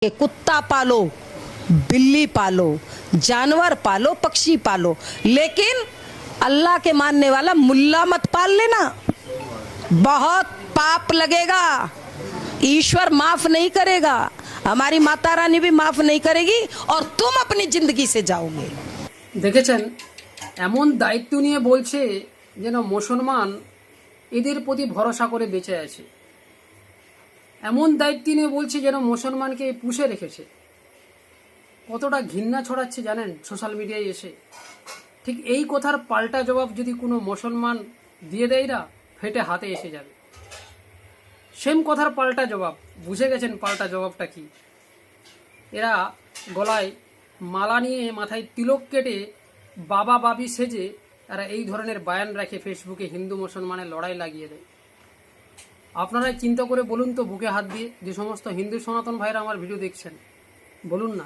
कि कुत्ता पालो, बिल्ली पालो, जानवर पालो, पक्षी पालो, लेकिन अल्लाह के मानने वाला मुल्ला मत पाल लेना। बहुत पाप लगेगा, ईश्वर माफ नहीं करेगा, हमारी माता रानी भी माफ नहीं करेगी और तुम अपनी जिंदगी से जाओगे। দেখেছেন এমন দায়িত্ব নিয়ে বলছে যেন মুসলমান এদের প্রতি ভরসা করে বেঁচে আছে। এমন দায়িত্ব নিয়ে বলছে যেন মুসলমানকে পুষে রেখেছে। কতটা ঘৃণা ছড়াচ্ছে জানেন সোশ্যাল মিডিয়ায় এসে। ঠিক এই কথার পাল্টা জবাব যদি কোনো মুসলমান দিয়ে দেয় না, ফেটে হাতে এসে যাবে। সেম কথার পাল্টা জবাব, বুঝে গেছেন পাল্টা জবাবটা কি? এরা গলায় মালা নিয়ে মাথায় তিলক কেটে বাবা বাবি সেজে এরা এই ধরনের বায়ান রাখে, ফেসবুকে হিন্দু মুসলমানের লড়াই লাগিয়ে দেয়। আপনারাই চিন্তা করে বলুন তো, বুকে হাত দিয়ে, যে সমস্ত হিন্দু সনাতন ভাইরা আমার ভিডিও দেখছেন, বলুন না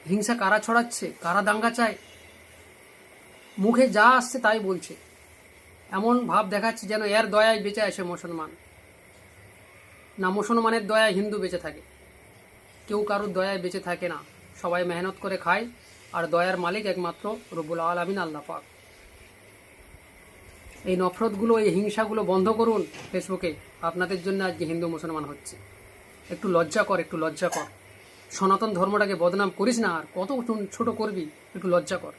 হিংসা কারা ছড়াচ্ছে, কারা দাঙ্গা চায়? মুখে যা আসছে তাই বলছে, এমন ভাব দেখাচ্ছে যেন এর দয়ায় বেঁচে আছে মুসলমান। না, মুসলমানের দয়ায় হিন্দু বেঁচে থাকে? কেউ কারোর দয়ায় বেঁচে থাকে না, সবাই মেহনত করে খায়, আর দয়ার মালিক একমাত্র রব্বুল আলামিন আল্লাহ পাক। এই নফরতগুলো, এই হিংসাগুলো বন্ধ করুন ফেসবুকে। আপনাদের জন্য আজকে হিন্দু মুসলমান হচ্ছে। একটু লজ্জা কর, একটু লজ্জা কর। সনাতন ধর্মটাকে বদনাম করিস না, আর কত ছোট করবি, একটু লজ্জা কর।